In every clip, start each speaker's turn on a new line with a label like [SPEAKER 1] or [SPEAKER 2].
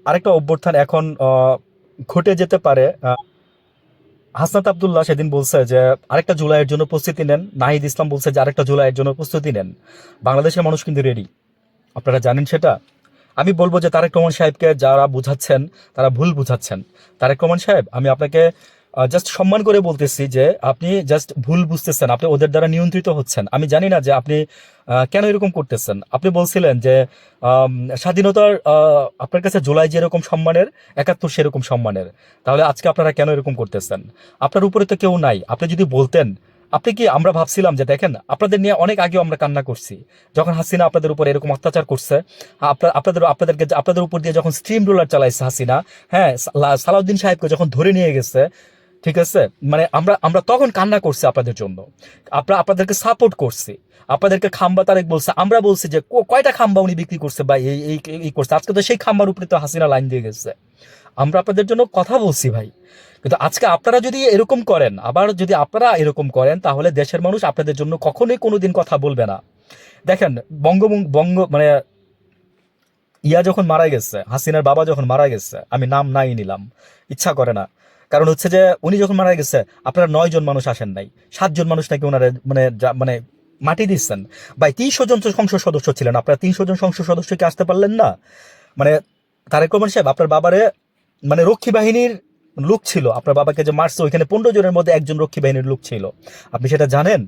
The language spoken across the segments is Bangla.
[SPEAKER 1] আরেকটা অভ্যুত্থান এখন ঘটে যেতে পারে। হাসনাত আব্দুল্লাহ সেদিন বলছে যে আরেকটা জুলাইয়ের জন্য প্রস্তুতি নেন। নাহিদ ইসলাম বলছে যে আরেকটা জুলাইয়ের জন্য প্রস্তুতি নেন। বাংলাদেশের মানুষ কিন্তু রেডি, আপনারা জানেন সেটা। আমি বলবো যে তারেক রহমান সাহেবকে যারা বুঝাচ্ছেন তারা ভুল বুঝাচ্ছেন। তারেক রহমান সাহেব, আমি আপনাকে জাস্ট সম্মান করে বলতেছি যে আপনি জাস্ট ভুল বুঝতেছেন, আপনি ওদের দ্বারা নিয়ন্ত্রিত হচ্ছেন। আমি জানি না যে আপনি কেন এরকম করতেছেন। আপনি বলছিলেন যে আম, স্বাধীনতার আপনার কাছে জুলাই যেরকম সম্মানের, 71 সেরকম সম্মানের। তাহলে আজকে আপনারা কেন এরকম করতেছেন? আপনার উপরে তো কেউ নাই। আপনি যদি বলতেন, আপনি কি, আমরা ভাবছিলাম যে দেখেন আপনাদের নিয়ে অনেক আগেও আমরা কান্না করছি যখন হাসিনা আপনাদের উপর এরকম অত্যাচার করছে। আপনাদের উপর দিয়ে যখন স্ট্রিম রোলার চালাইছে হাসিনা, হ্যাঁ, সালাউদ্দিন সাহেবকে যখন ধরে নিয়ে গেছে, ঠিক আছে, মানে আমরা আমরা তখন কান্না করছি আপনাদের জন্য। আপনাদেরকে সাপোর্ট করছি, আপনাদেরকে খাম্বা তারেক বলছে, আমরা বলছি যে কয়টা খাম্বা উনি বিক্রি করছে বা এই এই এই করছে। আজকে তো সেই খাম্বার উপরে তো হাসিনা লাইন দিয়ে গেছে। আমরা আপনাদের জন্য কথা বলছি ভাই। কিন্তু আজকে আপনারা যদি এরকম করেন, আবার যদি আপনারা এরকম করেন, তাহলে দেশের মানুষ আপনাদের জন্য কখনোই কোনোদিন কথা বলবে না। দেখেন, বঙ্গ মানে যখন মারা গেছে, হাসিনার বাবা যখন মারা গেছে, আমি নাম নাই নিলাম, ইচ্ছা করে না। কারণ হচ্ছে যে উনি যখন মারা গেছে আপনারা 9 জন মানুষ আসেন নাই, 7 জন মানুষ নাকি ওনারা মানে মাটি দিচ্ছেন। ভাই 300 জন সংসদ সদস্য ছিলেন, আপনারা 300 জন সংসদ সদস্যকে আসতে পারলেন না? মানে তারেক রহমান সাহেব, আপনার বাবারে মানে রক্ষী বাহিনীর লোক ছিল, আপনার বাবাকে যে মারছে ওইখানে 15 জনের মধ্যে একজন রক্ষী বাহিনীর লোক ছিল। আপনি সেটা জানেন?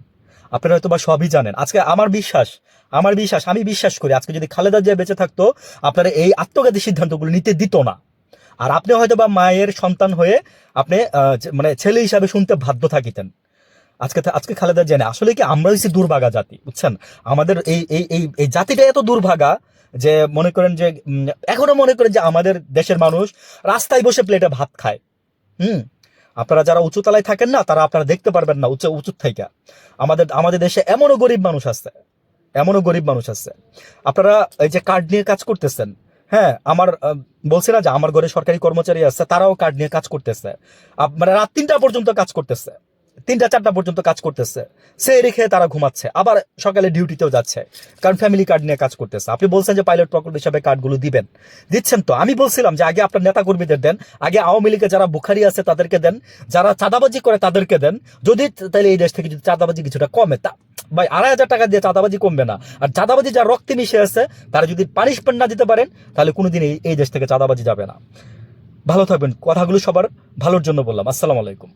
[SPEAKER 1] আপনারা হয়তো বা সবই জানেন। আজকে আমার বিশ্বাস আমি বিশ্বাস করি আজকে যদি খালেদা জিয়া বেঁচে থাকতো, আপনারা এই আত্মঘাতী সিদ্ধান্তগুলো নিতে দিত না। আর আপনি হয়তো বা মায়ের সন্তান হয়ে আপনি মানে ছেলে হিসাবে শুনতে বাধ্য থাকিতেন। আজকে আজকে খালেদা জিয়া নেই। আসলে কি আমরা হচ্ছে দুর্ভাগা জাতি, বুঝছেন? আমাদের এই এই এই এই জাতিটা এত দুর্ভাগা যে মনে করেন যে এখনো মনে করেন যে আমাদের দেশের মানুষ রাস্তায় বসে প্লেটে ভাত খায়। হুম। আপনারা যারা উঁচু তলায় থাকেন না, তারা আপনারা দেখতে পারবেন না উঁচু উঁচু থেকে। আমাদের আমাদের দেশে এমনও গরিব মানুষ আছে। আপনারা এই যে কার্ড নিয়ে কাজ করতেছেন, হ্যাঁ, আমার বলছি না যে আমার ঘরে সরকারি কর্মচারী আছে, তারাও কার্ড নিয়ে কাজ করতেছে। মানে রাত 3টা পর্যন্ত কাজ করতেছে, 3টা 4টা পর্যন্ত কাজ করতেছে। সে রেখে তারা ঘুমাচ্ছে, আবার সকালে ডিউটিতেও যাচ্ছে, কারণ ফ্যামিলি কার্ড নিয়ে কাজ করতেছে। আপনি বলছেন যে পাইলট প্রকল্প হিসাবে কার্ডগুলো দিচ্ছেন তো। আমি বলছিলাম যে আগে আপনার নেতা কর্মীদের দেন, আগে আওয়ামী লীগে যারা বুখারি আছে তাদেরকে দেন, যারা চাঁদাবাজি করে তাদেরকে দেন। যদি তাহলে এই দেশ থেকে যদি চাঁদাবাজি কিছুটা কমে, তা ভাই 2,500 টাকা দিয়ে চাঁদাবাজি কমবে না। আর চাঁদাবাজি যার রক্তে মিশে আছে, তারা যদি পানিশমেন্ট না দিতে পারেন, তাহলে কোনোদিন এই দেশ থেকে চাঁদাবাজি যাবে না। ভালো থাকবেন। কথাগুলো সবার ভালোর জন্য বললাম। আসসালামু আলাইকুম।